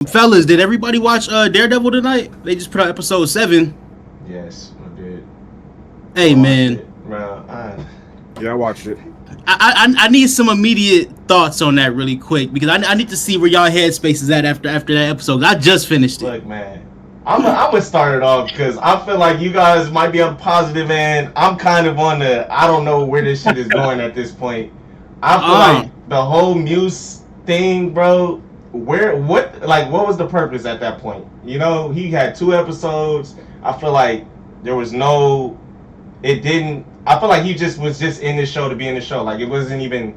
Fellas, did everybody watch Daredevil tonight? They just put out episode 7. Yes, I did. Hey, I watched man. it, bro. Yeah, I watched it. I need some immediate thoughts on that really quick because I need to see where y'all headspace is at after that episode. I just finished it. Look, man. I'm gonna start it off because I feel like you guys might be on the positive end. I'm kind of on the I don't know where this shit is going at this point. I feel like the whole Muse thing, bro. What was the purpose at that point? You know, he had 2 episodes. I feel like there was no. It didn't. I feel like he was just in this show to be in the show. Like it wasn't even.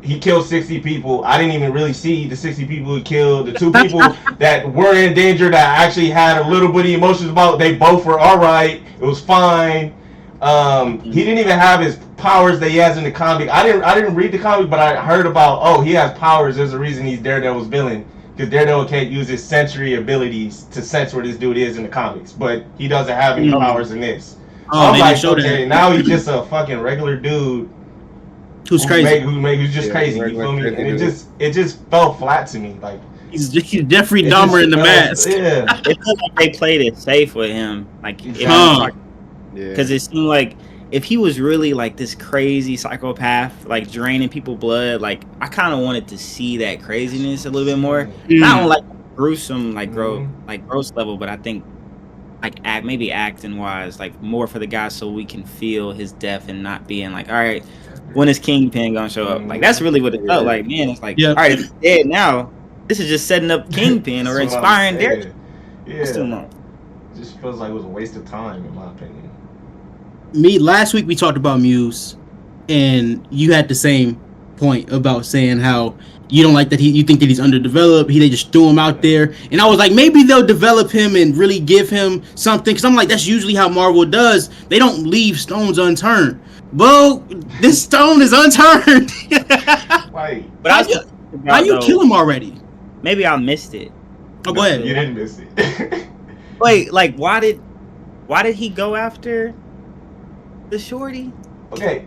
He killed 60 people. I didn't even really see the 60 people he killed. The 2 people that were in danger that I actually had a little bit of emotions about, they both were all right. It was fine. He didn't even have his powers that he has in the comic. I didn't read the comic, but I heard about, he has powers. There's a reason he's Daredevil's villain. Because Daredevil can't use his sensory abilities to sense where this dude is in the comics. But he doesn't have any powers in this. So I'm like, okay, now he's just a fucking regular dude. Who's crazy? Who's just crazy. You feel me? And it just fell flat to me. Like he's Jeffrey Dahmer in the mask. Yeah. It felt like they played it safe with him. Like, because it seemed like if he was really like this crazy psychopath, like draining people blood, like I kind of wanted to see that craziness a little bit more. Not on like gruesome, like gross level, but I think like maybe acting wise, like more for the guy, so we can feel his death and not being like, all right, when is Kingpin gonna show up? Like that's really what it felt like, man. It's like, all right, if he's dead now, this is just setting up Kingpin or inspiring Daredevil. Yeah, it just feels like it was a waste of time, in my opinion. Last week we talked about Muse, and you had the same point about saying how you don't like that you think that he's underdeveloped. They just threw him out there, and I was like, maybe they'll develop him and really give him something. Because I'm like, that's usually how Marvel does. They don't leave stones unturned. Well, this stone is unturned. Right. But how you kill him already? Maybe I missed it. Oh, go ahead. You didn't miss it. Wait, like why did he go after the shorty? Okay,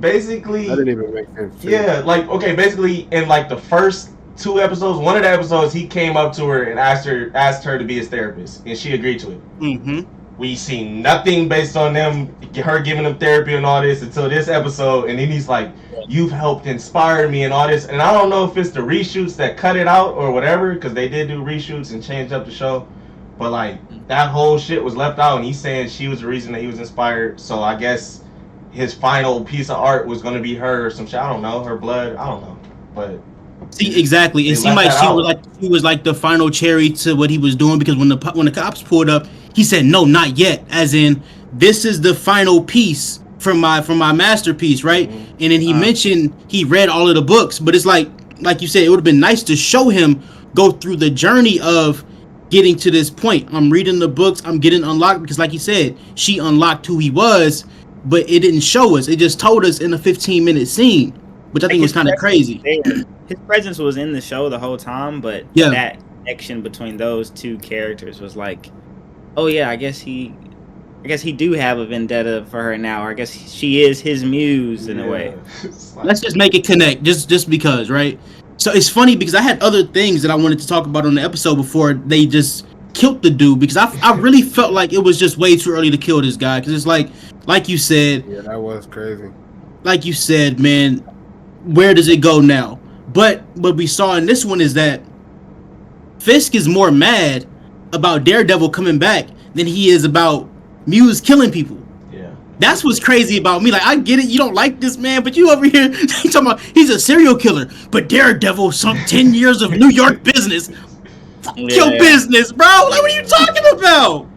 basically. That didn't even make sense. Yeah, like basically in like the first 2 episodes, one of the episodes he came up to her and asked her to be his therapist, and she agreed to it. Mm-hmm. We see nothing based on her giving him therapy and all this until this episode, and then he's like, "You've helped inspire me" and all this. And I don't know if it's the reshoots that cut it out or whatever, because they did do reshoots and changed up the show. But like that whole shit was left out, and he's saying she was the reason that he was inspired. So I guess his final piece of art was going to be her or some shit. I don't know, her blood. I don't know, but. See, exactly. It seemed like she was like the final cherry to what he was doing, because when the cops pulled up, he said, "No, not yet." As in, this is the final piece from my masterpiece, right? Mm-hmm. And then he mentioned he read all of the books, but it's like you said, it would have been nice to show him go through the journey of getting to this point. I'm reading the books, I'm getting unlocked, because like you said, she unlocked who he was, but it didn't show us. It just told us in a 15-minute scene, which I think was kind of crazy. His presence was in the show the whole time, but that connection between those 2 characters was like, oh yeah, I guess he do have a vendetta for her now, or I guess she is his muse in a way. Let's just make it connect, just because, right? So it's funny because I had other things that I wanted to talk about on the episode before they just killed the dude, because I really felt like it was just way too early to kill this guy, because it's like you said. Yeah, that was crazy. Like you said, man, where does it go now? But what we saw in this one is that Fisk is more mad about Daredevil coming back than he is about Muse killing people. Yeah. That's what's crazy about me. Like, I get it, you don't like this man, but you over here talking about he's a serial killer, but Daredevil, some 10 years of New York business. Kill business, bro. Like, what are you talking about?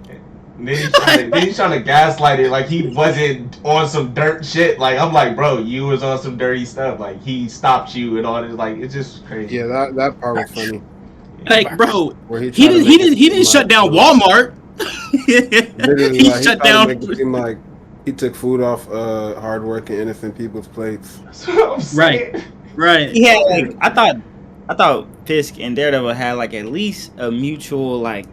Then he's trying to gaslight it like he wasn't on some dirt shit. Like, I'm like, bro, you was on some dirty stuff. Like, he stopped you and all this. Like, it's just crazy. Yeah, that part was funny. Like, bro, he didn't shut down Walmart. He shut down. Make it seem like he took food off hardworking innocent people's plates. Right. He had like I thought Fisk and Daredevil had like at least a mutual like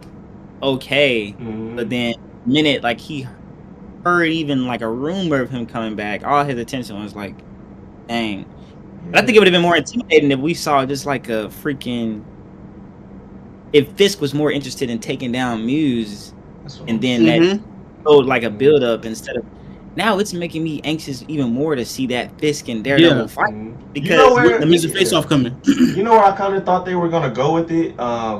okay, but then minute like he heard even like a rumor of him coming back, all his attention was like, dang. But I think it would have been more intimidating if we saw just like a freaking if Fisk was more interested in taking down Muse, and then Mm-hmm. that showed like a build up instead of. Now it's making me anxious even more to see that Fisk and Daredevil fight because You know where the Mr. Face-Off coming. You know where I kind of thought they were gonna go with it?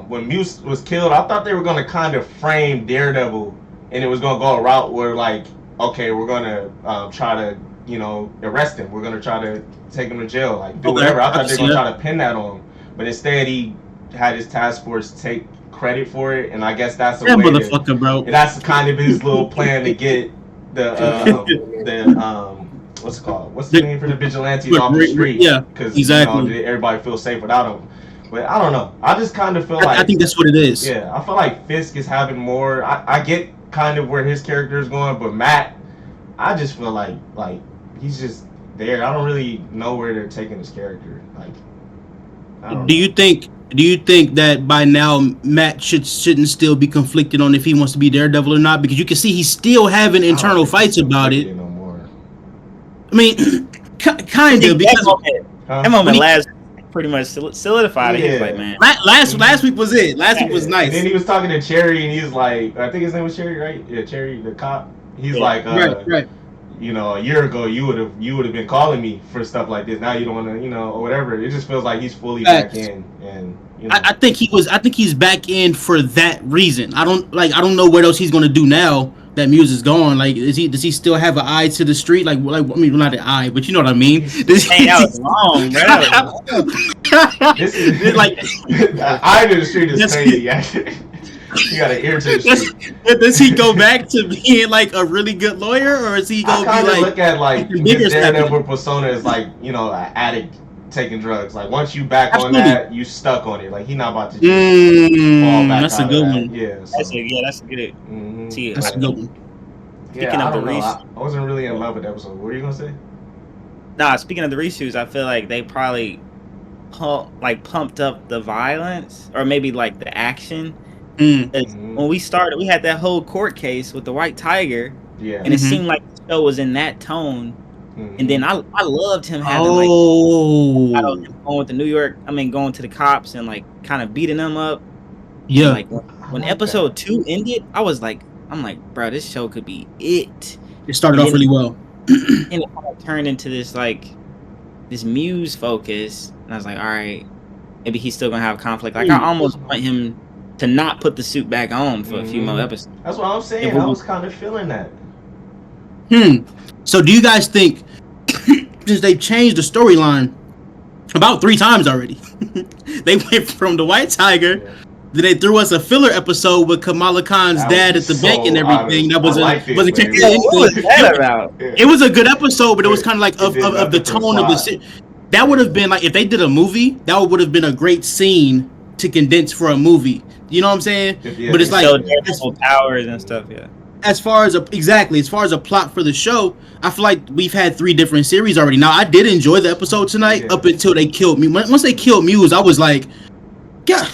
When Muse was killed, I thought they were gonna kind of frame Daredevil, and it was gonna go a route where like, okay, we're gonna try to, you know, arrest him. We're gonna try to take him to jail, like do whatever. I thought they were gonna try to pin that on him, but instead he had his task force take credit for it, and I guess that's the way. Motherfucker, bro. That's kind of his little plan to get the what's it called? What's the name for the vigilantes off the street? Yeah, because exactly. You know, everybody feels safe without them. But I don't know. I just kind of feel like I think that's what it is. Yeah, I feel like Fisk is having more. I get kind of where his character is going, but Matt, I just feel like he's just there. I don't really know where they're taking his character. Like, do you think that by now Matt shouldn't still be conflicted on if he wants to be Daredevil or not? Because you can see he's still having internal fights about it. No more. I mean, kind of, because that moment last pretty much solidified it. He was like, man, last week was it. Last week was nice. And then he was talking to Cherry, and he's like, I think his name was Cherry, right? Yeah, Cherry, the cop. He's like, right. You know, a year ago you would have been calling me for stuff like this. Now you don't want to, you know, or whatever. It just feels like he's fully back in, and you know. I think he's back in for that reason. I don't know what else he's gonna do now that Muse is gone. Like, does he still have an eye to the street? Like I mean, not an eye, but you know what I mean. That was long, bro. This is like eye to the street is crazy. You got an ear to the street. Does he go back to being like a really good lawyer, or is he gonna be like? Look at like his Daredevil persona is like, you know, an addict taking drugs. Like once you back on that, you stuck on it. Like he's not about to fall back. That's a good one. Yeah, so. That's a good. Mm-hmm. That's a good one. Speaking of the reshoots, I wasn't really in love with the episode. What were you gonna say? Nah, speaking of the reshoots, I feel like they probably pumped up the violence or maybe like the action. When we started, we had that whole court case with the White Tiger, and it seemed like the show was in that tone. And then I loved him having going with the New York. I mean, going to the cops and like kind of beating them up. Yeah. And, like when episode 2 ended, I'm like, bro, this show could be it. It started off really well, and it kind of turned into this Muse focus, and I was like, all right, maybe he's still gonna have conflict. Like I almost want him to not put the suit back on for a few more episodes. That's what I'm saying. I was kind of feeling that. So do you guys think, since they've changed the storyline about 3 times already, they went from the White Tiger, then they threw us a filler episode with Kamala Khan's dad at the bank and everything. That was It was a good episode, but it was kind of like of the tone of the. That would have been like if they did a movie. That would have been a great scene to condense for a movie. You know what I'm saying? But it's like powers and stuff. Yeah. As far as a plot for the show, I feel like we've had 3 different series already. Now I did enjoy the episode tonight up until they killed me. Once they killed Muse, I was like, yeah,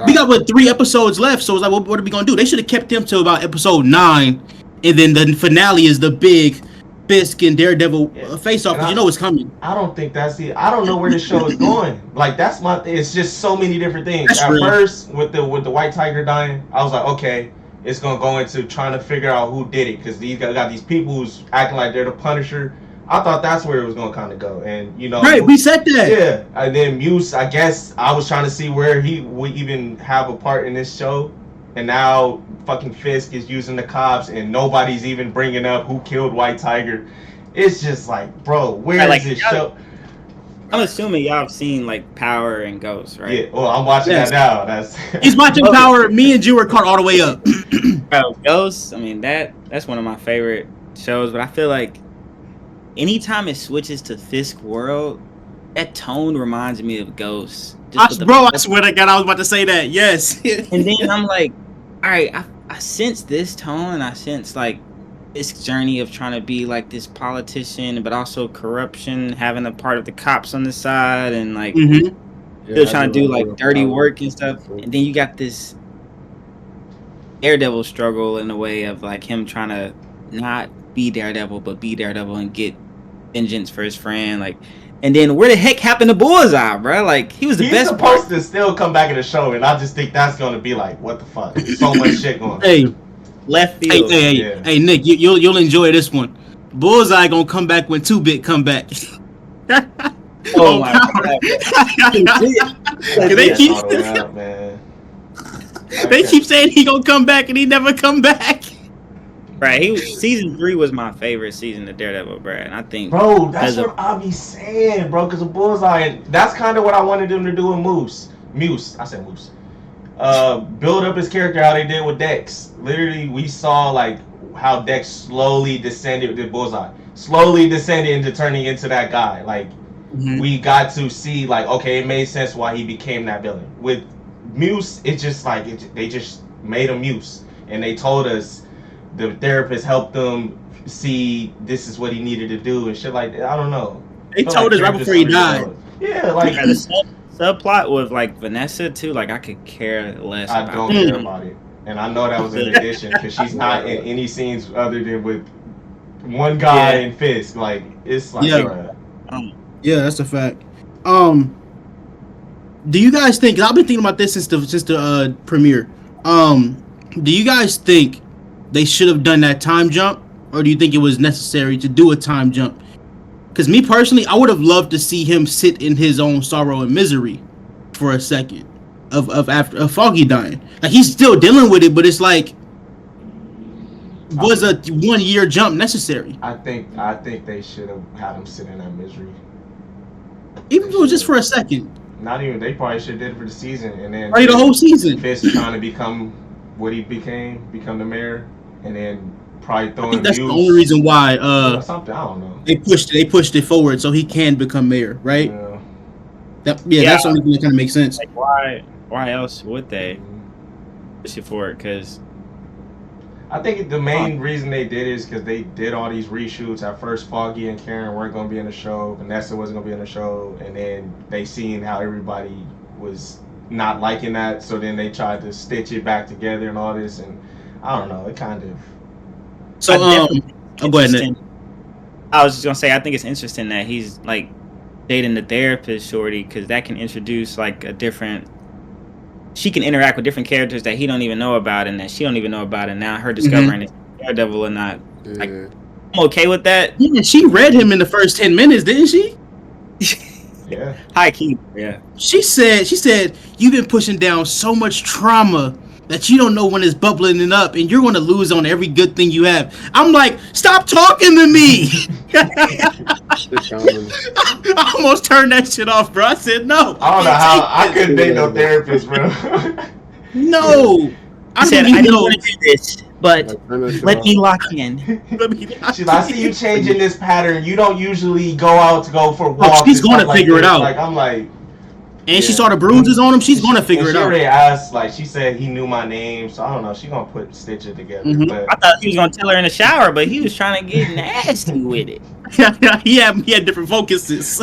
we got 3 episodes left. So I was like, what are we gonna do? They should have kept them till about episode 9, and then the finale is the big Fisk and Daredevil face-off, because you know it's coming. I don't think that's it. I don't know where the show is going. Like that's my. It's just so many different things. That's At real. first, with the White Tiger dying, I was like, okay, it's gonna go into trying to figure out who did it, because these got these people who's acting like they're the Punisher. I thought that's where it was gonna kind of go, and you know, right? We said that. Yeah, and then Muse. I guess I was trying to see where he would even have a part in this show, and now fucking Fisk is using the cops, and nobody's even bringing up who killed White Tiger. It's just like, bro, where is this show? I'm assuming y'all have seen like Power and Ghost, right? Yeah. Well, I'm watching that now. He's watching Power. Me and Jew are caught all the way up. Bro, Ghost. I mean that's one of my favorite shows, but I feel like anytime it switches to Fisk world, that tone reminds me of Ghost. I swear to God, I was about to say that. Yes. And then I'm like, all right, I sense this tone, and I sense like this journey of trying to be like this politician, but also corruption, having a part of the cops on the side, and like still trying to do like dirty work and stuff. And then you got this Daredevil struggle in a way of like him trying to not be Daredevil, but be Daredevil and get vengeance for his friend. Like And then where the heck happened to Bullseye, bro? Like he was the best. He's supposed to still come back in the show, and I just think that's gonna be like, what the fuck? So much shit going on. Hey, left field. Hey, Nick, you'll enjoy this one. Bullseye gonna come back when 2-Bit come back. Oh my god! They keep saying he gonna come back, and he never come back. Right, season 3 was my favorite season of Daredevil, bro. And I think, bro, that's what I be saying, bro. Because of Bullseye, and that's kind of what I wanted them to do with Muse. I said Muse. Build up his character how they did with Dex. Literally, we saw like how Dex slowly descended with Bullseye, slowly descended into turning into that guy. Like we got to see, like, okay, it made sense why he became that villain. With Muse, it's just like they just made him Muse, and they told us. The therapist helped them see this is what he needed to do and shit like that. I don't know. They told us right before he died. Yeah, like the subplot with like Vanessa too. Like I could care less. I don't care about it, and I know that was in addition because she's not in any scenes other than with one guy and Fisk. Like it's like, yeah, that's a fact. Do you guys think? I've been thinking about this since the premiere. Do you guys think they should have done that time jump, or do you think it was necessary to do a time jump? Because me personally, I would have loved to see him sit in his own sorrow and misery for a second after Foggy dying. Like he's still dealing with it, but it's like, was a 1 year jump necessary? I think they should have had him sit in that misery, even if it was just for a second. Not even. They probably should have did it for the season, and then the whole season. Fisk trying to become what he become the mayor. And then probably throwing. I think that's the only reason why. Something I don't know. They pushed it forward so he can become mayor, right? Yeah. That's the only thing that kind of makes sense. Like why else would they push it forward? Because I think the main reason they did it is because they did all these reshoots. At first, Foggy and Karen weren't going to be in the show. Vanessa wasn't going to be in the show, and then they seen how everybody was not liking that, so then they tried to stitch it back together and all this and. I don't know. It kind of. So go ahead, Nick. I was just gonna say I think it's interesting that he's like dating the therapist shorty because that can introduce like a different. She can interact with different characters that he don't even know about and that she don't even know about, and now her discovering it's Daredevil or not. Yeah. Like, I'm okay with that. Yeah, she read him in the first 10 minutes, didn't she? Yeah. High key. Yeah. She said you've been pushing down so much trauma that you don't know when it's bubbling it up, and you're going to lose on every good thing you have. I'm like, stop talking to me. I almost turned that shit off, bro. I said no. I don't know how I couldn't date no therapist, bro. No. I said I didn't want to do this, but let me lock in. She's like, I see you changing this pattern. You don't usually go out to go for walks. She's going to figure it out. Like I'm like. And she saw the bruises on him. She's gonna figure it out. She already asked, like she said, he knew my name, so I don't know. She gonna stitch it together. But I thought he was gonna tell her in the shower, but he was trying to get nasty with it. he had different focuses.